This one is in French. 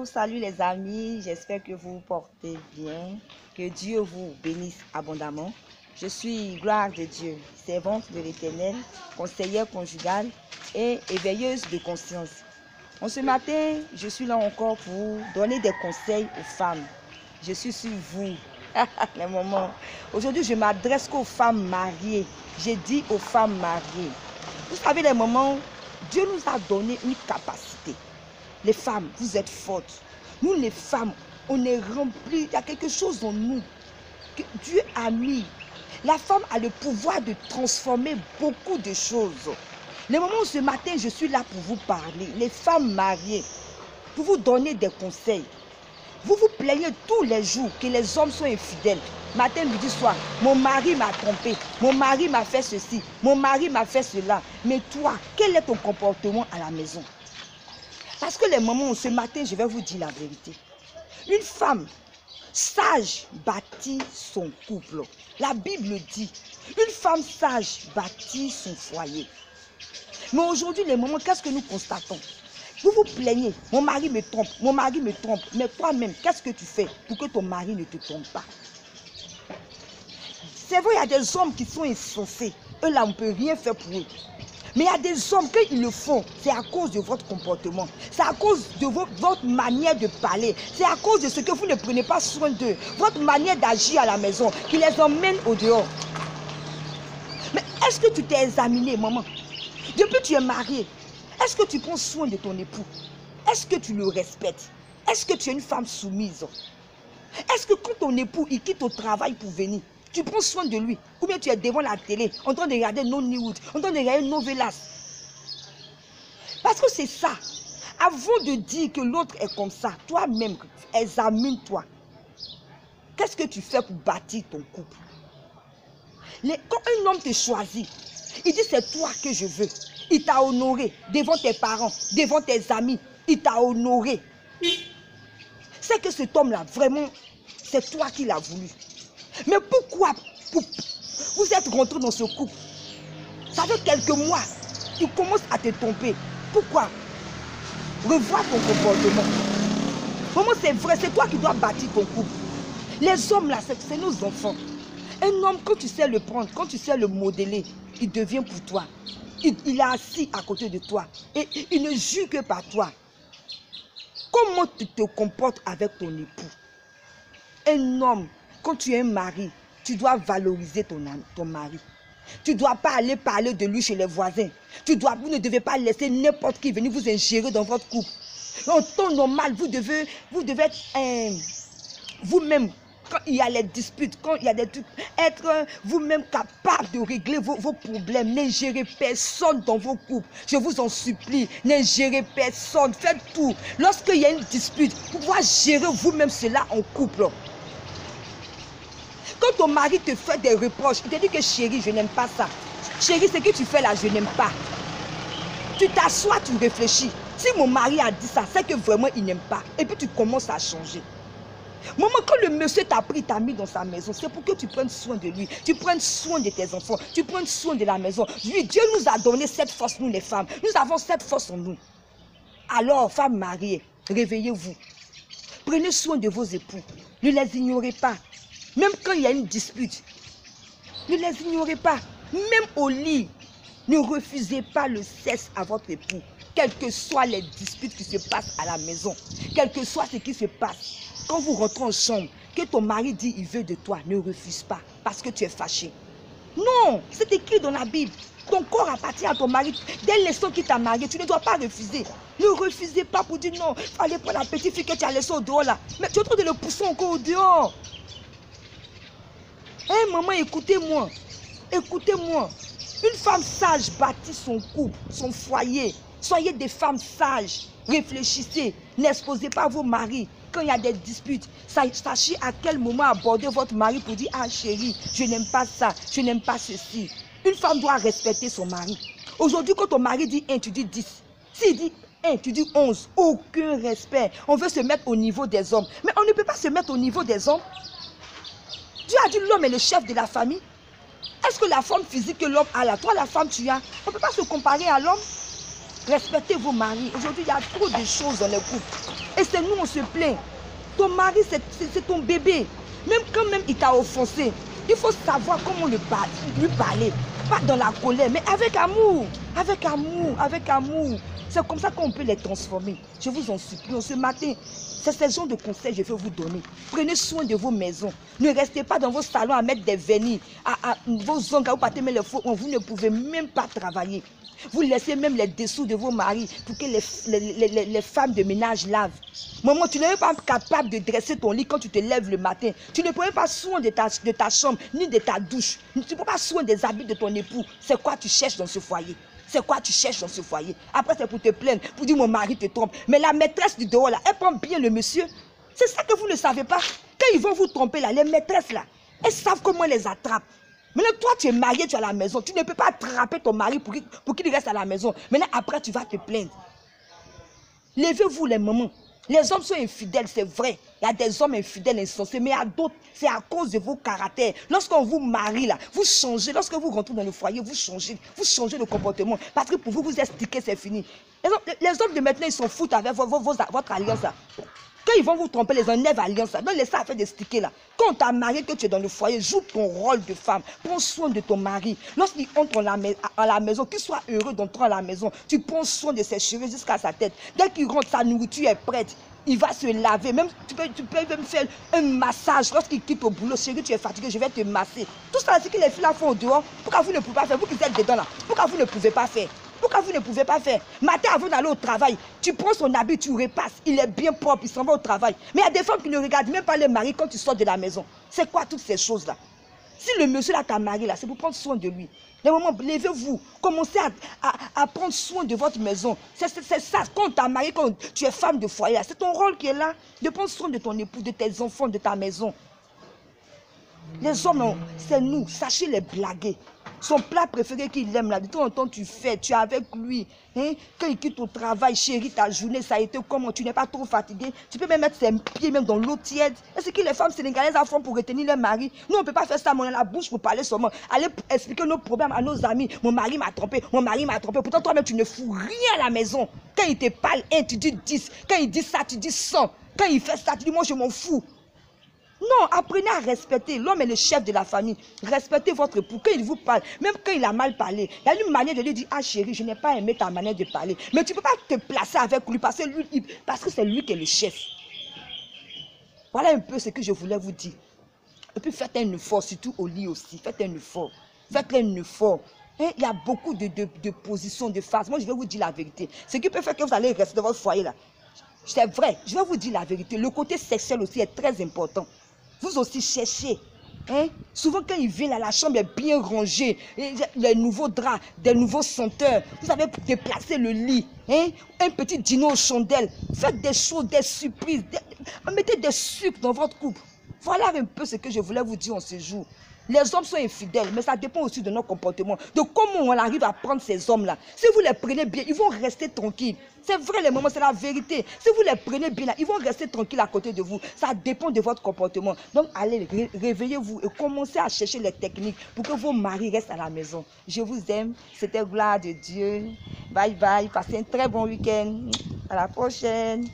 Salut les amis, j'espère que vous vous portez bien, que Dieu vous bénisse abondamment. Je suis gloire de Dieu, servante de l'Éternel, conseillère conjugale et éveilleuse de conscience. En ce matin, je suis là encore pour donner des conseils aux femmes. Je suis sur vous. Les moments. Aujourd'hui, je m'adresse qu'aux femmes mariées. J'ai dit aux femmes mariées. Vous savez, les moments, Dieu nous a donné une capacité. Les femmes, vous êtes fortes. Nous, les femmes, on est remplis. Il y a quelque chose en nous que Dieu a mis. La femme a le pouvoir de transformer beaucoup de choses. Les moments où ce matin, je suis là pour vous parler. Les femmes mariées, pour vous donner des conseils. Vous vous plaignez tous les jours que les hommes sont infidèles. Matin, midi, soir, mon mari m'a trompé, mon mari m'a fait ceci, mon mari m'a fait cela. Mais toi, quel est ton comportement à la maison? Parce que les moments où ce matin, je vais vous dire la vérité. Une femme sage bâtit son couple. La Bible dit, une femme sage bâtit son foyer. Mais aujourd'hui, les moments, qu'est-ce que nous constatons? Vous vous plaignez, mon mari me trompe, mon mari me trompe. Mais toi-même, qu'est-ce que tu fais pour que ton mari ne te trompe pas? C'est vrai, il y a des hommes qui sont insensés. Eux là, on ne peut rien faire pour eux. Mais il y a des hommes, quand ils le font, c'est à cause de votre comportement. C'est à cause de votre manière de parler. C'est à cause de ce que vous ne prenez pas soin d'eux. Votre manière d'agir à la maison, qui les emmène au dehors. Mais est-ce que tu t'es examiné, maman? Depuis que tu es mariée, est-ce que tu prends soin de ton époux? Est-ce que tu le respectes? Est-ce que tu es une femme soumise? Est-ce que quand ton époux il quitte au travail pour venir, tu prends soin de lui? Ou bien tu es devant la télé, en train de regarder Nollywood, en train de regarder Novelas? Parce que c'est ça. Avant de dire que l'autre est comme ça, toi-même, examine-toi. Qu'est-ce que tu fais pour bâtir ton couple? Quand un homme te choisit, il dit c'est toi que je veux. Il t'a honoré devant tes parents, devant tes amis. Il t'a honoré. C'est que cet homme-là, vraiment, c'est toi qui l'as voulu. Mais pourquoi vous êtes rentré dans ce couple? Ça fait quelques mois, il commence à te tromper. Pourquoi? Revois ton comportement. Vraiment, c'est vrai, c'est toi qui dois bâtir ton couple. Les hommes là, c'est nos enfants. Un homme, quand tu sais le prendre, quand tu sais le modeler, il devient pour toi. Il est assis à côté de toi et il ne juge que par toi. Comment tu te comportes avec ton époux? Un homme, quand tu es un mari, tu dois valoriser ton mari. Tu ne dois pas aller parler de lui chez les voisins. Vous ne devez pas laisser n'importe qui venir vous ingérer dans votre couple. En temps normal, vous devez être vous-même. Quand il y a les disputes, quand il y a des trucs, être vous-même capable de régler vos problèmes. N'ingérez personne dans vos couples. Je vous en supplie, n'ingérez personne. Faites tout. Lorsqu'il y a une dispute, vous pouvez gérer vous-même cela en couple. Quand ton mari te fait des reproches, il te dit que chérie, je n'aime pas ça. Chérie, ce que tu fais là, je n'aime pas. Tu t'assois, tu réfléchis. Si mon mari a dit ça, c'est que vraiment il n'aime pas. Et puis tu commences à changer. Maman, quand le monsieur t'a pris, t'a mis dans sa maison, c'est pour que tu prennes soin de lui. Tu prennes soin de tes enfants. Tu prennes soin de la maison. Lui, Dieu nous a donné cette force, nous les femmes. Nous avons cette force en nous. Alors, femmes mariées, réveillez-vous. Prenez soin de vos époux. Ne les ignorez pas. Même quand il y a une dispute, ne les ignorez pas. Même au lit, ne refusez pas le sexe à votre époux. Quelles que soient les disputes qui se passent à la maison, quel que soit ce qui se passe. Quand vous rentrez en chambre, que ton mari dit il veut de toi, ne refuse pas parce que tu es fâché. Non, c'est écrit dans la Bible. Ton corps appartient à ton mari. Dès l'instant qu'il t'a marié, tu ne dois pas refuser. Ne refusez pas pour dire non, il fallait prendre la petite fille que tu as laissée au dehors là. Mais tu es en train de le pousser encore au dehors. Hé maman, écoutez-moi. Écoutez-moi. Une femme sage bâtit son couple, son foyer. Soyez des femmes sages. Réfléchissez. N'exposez pas vos maris. Quand il y a des disputes, sachez à quel moment aborder votre mari pour dire « Ah chérie, je n'aime pas ça, je n'aime pas ceci ». Une femme doit respecter son mari. Aujourd'hui, quand ton mari dit 1, tu dis 10. S'il dit 1, tu dis 11. Aucun respect. On veut se mettre au niveau des hommes. Mais on ne peut pas se mettre au niveau des hommes. Dieu a dit l'homme est le chef de la famille. Est-ce que la forme physique que l'homme a là, toi la femme tu as, on ne peut pas se comparer à l'homme. Respectez vos maris. Aujourd'hui, il y a trop de choses dans les couples. Et c'est nous, on se plaint. Ton mari, c'est ton bébé. Même quand même il t'a offensé, il faut savoir comment lui parler. Pas dans la colère, mais avec amour. Avec amour, avec amour. C'est comme ça qu'on peut les transformer. Je vous en supplie, ce matin, c'est ce genre de conseils que je vais vous donner. Prenez soin de vos maisons. Ne restez pas dans vos salons à mettre des vernis, à vos ongles, à vous partez les faux. Vous ne pouvez même pas travailler. Vous laissez même les dessous de vos maris pour que les femmes de ménage lavent. Maman, tu n'es même pas capable de dresser ton lit quand tu te lèves le matin. Tu ne prends même pas soin de ta chambre ni de ta douche. Tu ne prends pas soin des habits de ton époux. C'est quoi tu cherches dans ce foyer? C'est quoi tu cherches dans ce foyer? Après, c'est pour te plaindre, pour dire mon mari te trompe. Mais la maîtresse du dehors, là, elle prend bien le monsieur. C'est ça que vous ne savez pas. Quand ils vont vous tromper, là, les maîtresses, là, elles savent comment elles les attrapent. Maintenant, toi, tu es marié, tu es à la maison. Tu ne peux pas attraper ton mari pour qu'il reste à la maison. Maintenant, après, tu vas te plaindre. Levez-vous les mamans. Les hommes sont infidèles, c'est vrai. Il y a des hommes infidèles, insensés, mais il y a d'autres, c'est à cause de vos caractères. Lorsqu'on vous marie, là, vous changez. Lorsque vous rentrez dans le foyer, vous changez de comportement. Parce que pour vous, vous expliquez, c'est fini. Les hommes de maintenant, ils s'en foutent avec votre alliance, là. Quand ils vont vous tromper, les enlèvent alliance, là. Donc, laissez à faire des stickers, là. Quand on t'a marié, que tu es dans le foyer, joue ton rôle de femme. Prends soin de ton mari. Lorsqu'il entre à la maison, qu'il soit heureux d'entrer à la maison, tu prends soin de ses cheveux jusqu'à sa tête. Dès qu'il rentre, sa nourriture est prête. Il va se laver. Même, tu peux même faire un massage. Lorsqu'il quitte au boulot, chérie, tu es fatigué, je vais te masser. Tout ça, c'est que les filles là font au dehors. Pourquoi vous ne pouvez pas faire? Vous qui êtes dedans là, pourquoi vous ne pouvez pas faire? Pourquoi vous ne pouvez pas faire? Matin, avant d'aller au travail, tu prends son habit, tu repasses. Il est bien propre, il s'en va au travail. Mais il y a des femmes qui ne regardent même pas les maris quand tu sors de la maison. C'est quoi toutes ces choses-là? Si le monsieur là t'a marié là, c'est pour prendre soin de lui. Les moments, levez-vous, commencez à prendre soin de votre maison. C'est ça, quand t'as marié, quand tu es femme de foyer, c'est ton rôle qui est là, de prendre soin de ton époux, de tes enfants, de ta maison. Les hommes, c'est nous, sachez les blaguer. Son plat préféré qu'il aime là, de temps en temps tu fais, tu es avec lui. Hein? Quand il quitte au travail, chérie, ta journée, ça a été comment? Tu n'es pas trop fatigué? Tu peux même mettre ses pieds même dans l'eau tiède. Et ce que les femmes sénégalaises font pour retenir leur mari. Nous, on ne peut pas faire ça, on a la bouche pour parler seulement. Aller expliquer nos problèmes à nos amis. Mon mari m'a trompé, mon mari m'a trompé. Pourtant, toi-même, tu ne fous rien à la maison. Quand il te parle 1, tu dis 10. Quand il dit ça, tu dis 100. Quand il fait ça, tu dis moi, je m'en fous. Non, apprenez à respecter. L'homme est le chef de la famille. Respectez votre époux. Quand il vous parle, même quand il a mal parlé, il y a une manière de lui dire, ah chérie, je n'ai pas aimé ta manière de parler. Mais tu ne peux pas te placer avec lui parce que c'est lui qui est le chef. Voilà un peu ce que je voulais vous dire. Et puis faites un effort, surtout au lit aussi. Faites un effort. Faites un effort. Hein, il y a beaucoup de positions, de phases. Moi, je vais vous dire la vérité. Ce qui peut faire que vous allez rester dans votre foyer là. C'est vrai, je vais vous dire la vérité. Le côté sexuel aussi est très important. Vous aussi cherchez. Hein? Souvent quand il vient là, la chambre est bien rangée. Les nouveaux draps, des nouveaux senteurs. Vous avez déplacé le lit. Hein? Un petit dîner aux chandelles. Faites des choses, des surprises. Mettez des sucres dans votre couple. Voilà un peu ce que je voulais vous dire en ce jour. Les hommes sont infidèles, mais ça dépend aussi de notre comportement, de comment on arrive à prendre ces hommes-là. Si vous les prenez bien, ils vont rester tranquilles. C'est vrai les moments, c'est la vérité. Si vous les prenez bien, là, ils vont rester tranquilles à côté de vous. Ça dépend de votre comportement. Donc allez, réveillez-vous et commencez à chercher les techniques pour que vos maris restent à la maison. Je vous aime, c'était gloire de Dieu. Bye bye, passez un très bon week-end. À la prochaine.